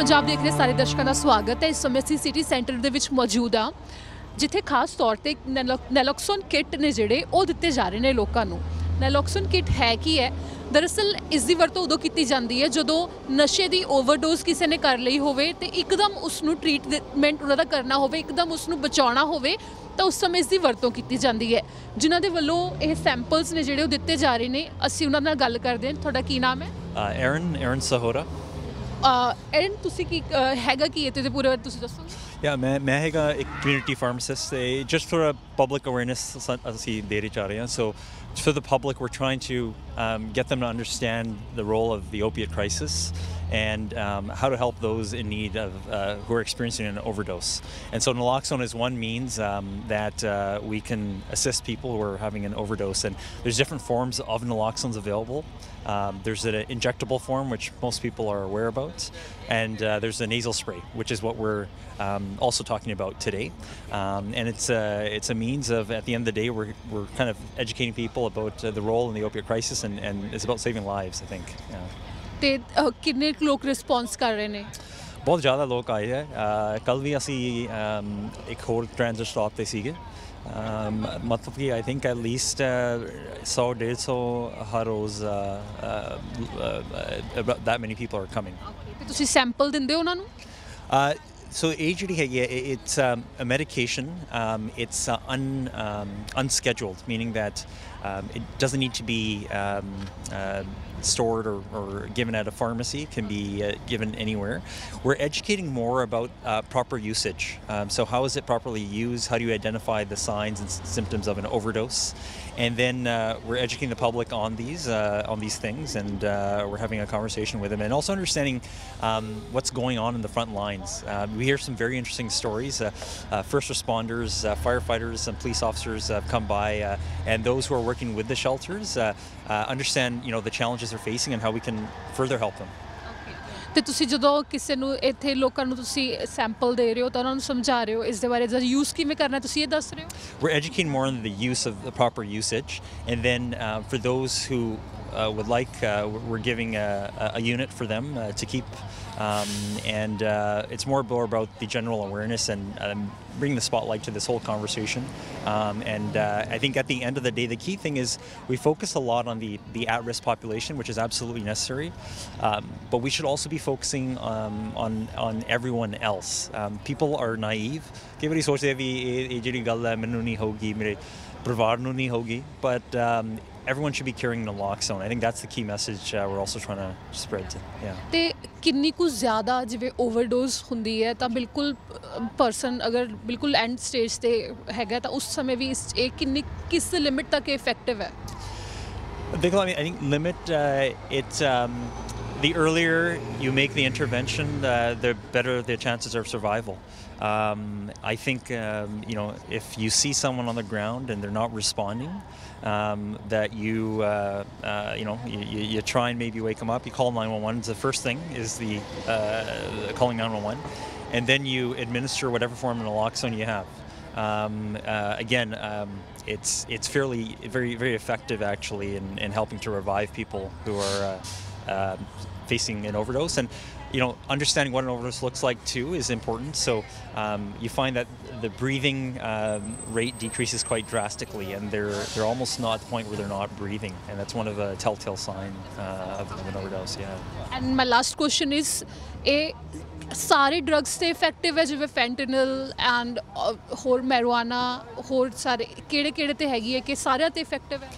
पंजाब देख रहे सारे दर्शकों का स्वागत है। इस समय ਅਸੀਂ सिटी सेंटर ਦੇ ਵਿੱਚ ਮੌਜੂਦ ਹਾਂ ਜਿੱਥੇ ਖਾਸ ਤੌਰ ਤੇ ਨੈਲੋਕਸੋਨ ਕਿੱਟ ਨੇ ਜਿਹੜੇ ਉਹ ਦਿੱਤੇ ਜਾ ਰਹੇ ਨੇ ਲੋਕਾਂ ਨੂੰ। ਨੈਲੋਕਸੋਨ ਕਿੱਟ ਹੈ ਕੀ ਹੈ? ਦਰਅਸਲ ਇਸ ਦੀ ਵਰਤੋਂ ਉਦੋਂ ਕੀਤੀ ਜਾਂਦੀ ਹੈ ਜਦੋਂ ਨਸ਼ੇ ਦੀ ਓਵਰਡੋਜ਼ ਕਿਸੇ ਨੇ ਕਰ ਲਈ ਹੋਵੇ ਤੇ ਇੱਕਦਮ ਉਸ ਨੂੰ ਟ੍ਰੀਟਮੈਂਟ ਉਹਨਾਂ ਦਾ ਕਰਨਾ ਹੋਵੇ, ਇੱਕਦਮ ਉਸ ਨੂੰ ਬਚਾਉਣਾ ਹੋਵੇ ਤਾਂ ਉਸ ਸਮੇਂ ਇਸ ਦੀ ਵਰਤੋਂ ਕੀਤੀ ਜਾਂਦੀ ਹੈ। ਜਿਨ੍ਹਾਂ ਦੇ ਵੱਲੋਂ ਇਹ ਸੈਂਪਲਸ ਨੇ ਜਿਹੜੇ ਉਹ ਦਿੱਤੇ ਜਾ ਰਹੇ ਨੇ, ਅਸੀਂ ਉਹਨਾਂ ਨਾਲ ਗੱਲ ਕਰਦੇ ਹਾਂ। ਤੁਹਾਡਾ ਕੀ ਨਾਮ ਹੈ? Aaron Sahora। एरन तुसी की हैगा की ये पूरा तुसी दसो? Yeah, मैं हैगा एक community pharmacist. Just for a public awareness ਅਸੀਂ ਦੇ ਰਹੇ ਚਾਹ ਰਹੇ ਹਾਂ। So for the public, we're trying to get them to understand the role of the opiate crisis and how to help those in need of who are experiencing an overdose. And so naloxone is one means that we can assist people who are having an overdose. And there's different forms of naloxones available. There's an injectable form, which most people are aware about, and there's a nasal spray, which is what we're also talking about today. And it's a means of, at the end of the day, we're kind of educating people about the role in the opiate crisis, and it's about saving lives, I think. ਤੇ ਕਿੰਨੇ ਲੋਕ response ਕਰ ਰਹੇ ਨੇ? ਬਹੁਤ ਜ਼ਿਆਦਾ ਲੋਕ ਆਏ ਹੈ। ਕੱਲ੍ਹ ਵੀ ਅਸੀਂ ਇੱਕ ਹੋਰ ਟ੍ਰਾਂਜ਼ਿਟ ਸਟਾਪ 'ਤੇ ਸੀਗੇ। ਮਤਲਬ ਕਿ ਆਈ ਥਿੰਕ ਐਟ ਲੀਸਟ 100-150 ਹਰ ਰੋਜ਼ that many people are coming. ਤੇ ਤੁਸੀਂ ਸੈਂਪਲ ਦਿੰਦੇ ਹੋ ਉਹਨਾਂ ਨੂੰ? So ਇਹ ਜਿਹੜੀ ਹੈਗੀ ਹੈ, it's a medication. It's unscheduled, meaning that it doesn't need to be stored or given at a pharmacy. It can be given anywhere. We're educating more about proper usage. So how is it properly used? How do you identify the signs and symptoms of an overdose? And then we're educating the public on these things, and we're having a conversation with them, and also understanding what's going on in the front lines. We hear some very interesting stories. First responders, firefighters, and police officers have come by, and those who are working with the shelters understand, the challenges they're facing and how we can further help them. ਤੇ ਤੁਸੀਂ ਜਦੋਂ ਕਿਸੇ ਨੂੰ ਇੱਥੇ ਲੋਕਾਂ ਨੂੰ ਤੁਸੀਂ sample ਦੇ ਰਹੇ ਹੋ ਤਾਂ ਉਹਨਾਂ ਨੂੰ ਸਮਝਾ ਰਹੇ ਹੋ ਇਸ ਦੇ ਬਾਰੇ, ਯੂਜ਼ ਕਿਵੇਂ ਕਰਨਾ ਤੁਸੀਂ ਇਹ ਦੱਸ ਰਹੇ ਹੋ? We're educating more on the use of the proper usage, and then for those who would like, we're giving a unit for them to keep, and it's more about the general awareness and bring the spotlight to this whole conversation. And I think at the end of the day, the key thing is we focus a lot on the at-risk population, which is absolutely necessary, but we should also be focusing on everyone else. People are naive. ਕਈ ਵਾਰੀ ਸੋਚਦੇ ਆ ਵੀ ਇਹ ਜਿਹੜੀ ਗੱਲ ਹੈ ਮੈਨੂੰ ਨਹੀਂ ਹੋਊਗੀ, ਮੇਰੇ ਪਰਿਵਾਰ ਨੂੰ ਨਹੀਂ ਹੋਊਗੀ, but everyone should be carrying naloxone. I think that's the key message we're also trying to spread. Yeah. ਤੇ ਕਿੰਨੀ ਕੁ ਜ਼ਿਆਦਾ ਜਿਵੇਂ ਓਵਰਡੋਜ਼ ਹੁੰਦੀ ਹੈ ਤਾਂ ਬਿਲਕੁਲ ਪਰਸਨ ਅਗਰ ਬਿਲਕੁਲ ਐਂਡ ਸਟੇਜ ਤੇ ਹੈਗਾ ਤਾਂ ਉਸ ਸਮੇਂ ਵੀ ਇਹ ਕਿਸ ਲਿਮਿਟ ਤੱਕ ਇਫੈਕਟਿਵ ਹੈ? ਦੇਖੋ, I think limit, it's the earlier you make the intervention, the better the chances of survival. I think if you see someone on the ground and they're not responding, that you try and maybe wake them up. You call 911. The first thing is the calling 911, and then you administer whatever form of naloxone you have. Again, it's fairly very effective actually in helping to revive people who are facing an overdose. And understanding what an overdose looks like too is important. So you find that the breathing rate decreases quite drastically, and they're almost not at the point where they're not breathing, and that's one of the telltale sign of an overdose. Yeah. And my last question is, ਸਾਰੇ drugs ਤੇ effective ਹੈ ਜਿਵੇਂ fentanyl and ਹੋਰ ਮੈਰੀਜੁਆਨਾ, ਹੋਰ ਸਾਰੇ ਕਿਹੜੇ ਤੇ ਹੈਗੀ ਹੈ ਕਿ ਸਾਰਿਆਂ ਤੇ ਇਫੈਕਟਿਵ ਹੈ?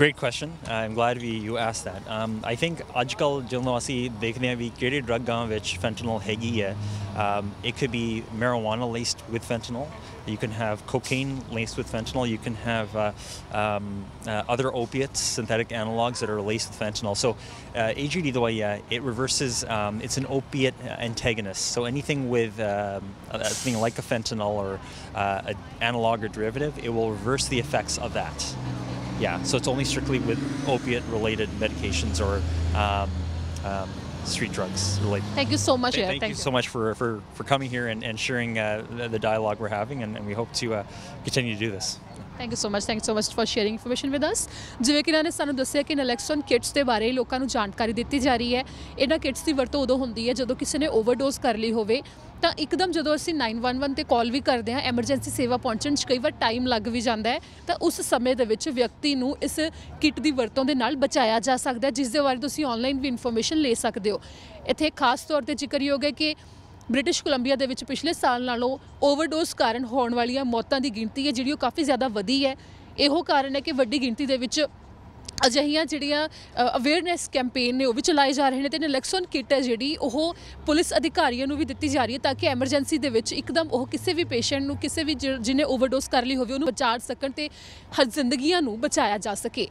Great question. I'm glad you asked that. I think ਅੱਜ ਕੱਲ੍ਹ ਜਦੋਂ ਅਸੀਂ ਦੇਖਦੇ ਹਾਂ ਵੀ ਕਿਹੜੇ ਡਰੱਗਾਂ ਵਿੱਚ ਫੈਂਟਨਲ ਹੈਗੀ ਹੈ, it could be marijuana laced with fentanyl. You can have cocaine laced with fentanyl. You can have other opiates, synthetic analogs that are laced with fentanyl. So AGD, the way it reverses, it's an opiate antagonist. So anything with something like a fentanyl or an analog or derivative, it will reverse the effects of that. Yeah, so it's only strictly with opiate-related medications or street drugs related. Thank you so much. Thank you so much for coming here and sharing the dialogue we're having, and we hope to continue to do this. Thank you so much for sharing information with us. ਜਿਵੇਂ ਕਿ ਇਹਨਾਂ ਨੇ ਸਾਨੂੰ ਦੱਸਿਆ ਕਿ ਨੈਲੈਕਸੋਨ kits ਦੇ ਬਾਰੇ ਲੋਕਾਂ ਨੂੰ ਜਾਣਕਾਰੀ ਦਿੱਤੀ ਜਾ ਰਹੀ ਹੈ। ਇਹਨਾਂ ਕਿਟਸ ਦੀ ਵਰਤੋਂ ਉਦੋਂ ਹੁੰਦੀ ਹੈ ਜਦੋਂ ਕਿਸੇ ਨੇ ਓਵਰਡੋਜ਼ ਕਰ ਲਈ ਹੋਵੇ, ਤਾਂ ਇੱਕਦਮ ਜਦੋਂ ਅਸੀਂ 911 ਤੇ ਕਾਲ ਵੀ ਕਰਦੇ ਹਾਂ, ਐਮਰਜੈਂਸੀ ਸੇਵਾ ਪਹੁੰਚਣ 'ਚ ਕਈ ਵਾਰ ਟਾਈਮ ਲੱਗ ਵੀ ਜਾਂਦਾ ਹੈ, ਤਾਂ ਉਸ ਸਮੇਂ ਦੇ ਵਿੱਚ ਵਿਅਕਤੀ ਨੂੰ ਇਸ ਕਿਟ ਦੀ ਵਰਤੋਂ ਦੇ ਨਾਲ ਬਚਾਇਆ ਜਾ ਸਕਦਾ ਹੈ, ਜਿਸ ਦੇ ਬਾਰੇ ਤੁਸੀਂ ਆਨਲਾਈਨ ਵੀ ਇਨਫੋਰਮੇਸ਼ਨ ਲੈ ਸਕਦੇ ਹੋ। ਇੱਥੇ ਖਾਸ ਤੌਰ 'ਤੇ ਜ਼ਿਕਰਯੋਗ ਹੈ ਕਿ ਬ੍ਰਿਟਿਸ਼ ਕੋਲੰਬੀਆ ਦੇ ਵਿੱਚ ਪਿਛਲੇ ਸਾਲ ਨਾਲੋਂ ਓਵਰਡੋਜ਼ ਕਾਰਨ ਹੋਣ ਵਾਲੀਆਂ ਮੌਤਾਂ ਦੀ ਗਿਣਤੀ ਹੈ ਜਿਹੜੀ ਉਹ ਕਾਫੀ ਜ਼ਿਆਦਾ ਵਧੀ ਹੈ। ਇਹੋ ਕਾਰਨ ਹੈ ਕਿ ਵੱਡੀ ਗਿਣਤੀ ਦੇ ਵਿੱਚ ਅਜਿਹੀਆਂ ਜਿਹੜੀਆਂ ਅਵੇਅਰਨੈਸ ਕੈਂਪੇਨ ਨੇ ਉਹ ਵੀ ਚਲਾਏ ਜਾ ਰਹੇ ਨੇ, ਅਤੇ ਨੈਲੈਕਸੋਨ ਕਿੱਟ ਹੈ ਜਿਹੜੀ ਉਹ ਪੁਲਿਸ ਅਧਿਕਾਰੀਆਂ ਨੂੰ ਵੀ ਦਿੱਤੀ ਜਾ ਰਹੀ ਹੈ ਤਾਂ ਕਿ ਐਮਰਜੈਂਸੀ ਦੇ ਵਿੱਚ ਇੱਕਦਮ ਉਹ ਕਿਸੇ ਵੀ ਪੇਸ਼ੈਂਟ ਨੂੰ, ਕਿਸੇ ਵੀ ਜਿਹਨੇ ਓਵਰਡੋਜ਼ ਕਰ ਲਈ ਹੋਵੇ ਉਹਨੂੰ ਬਚਾ ਸਕਣ ਅਤੇ ਜ਼ਿੰਦਗੀਆਂ ਨੂੰ ਬਚਾਇਆ ਜਾ ਸਕੇ।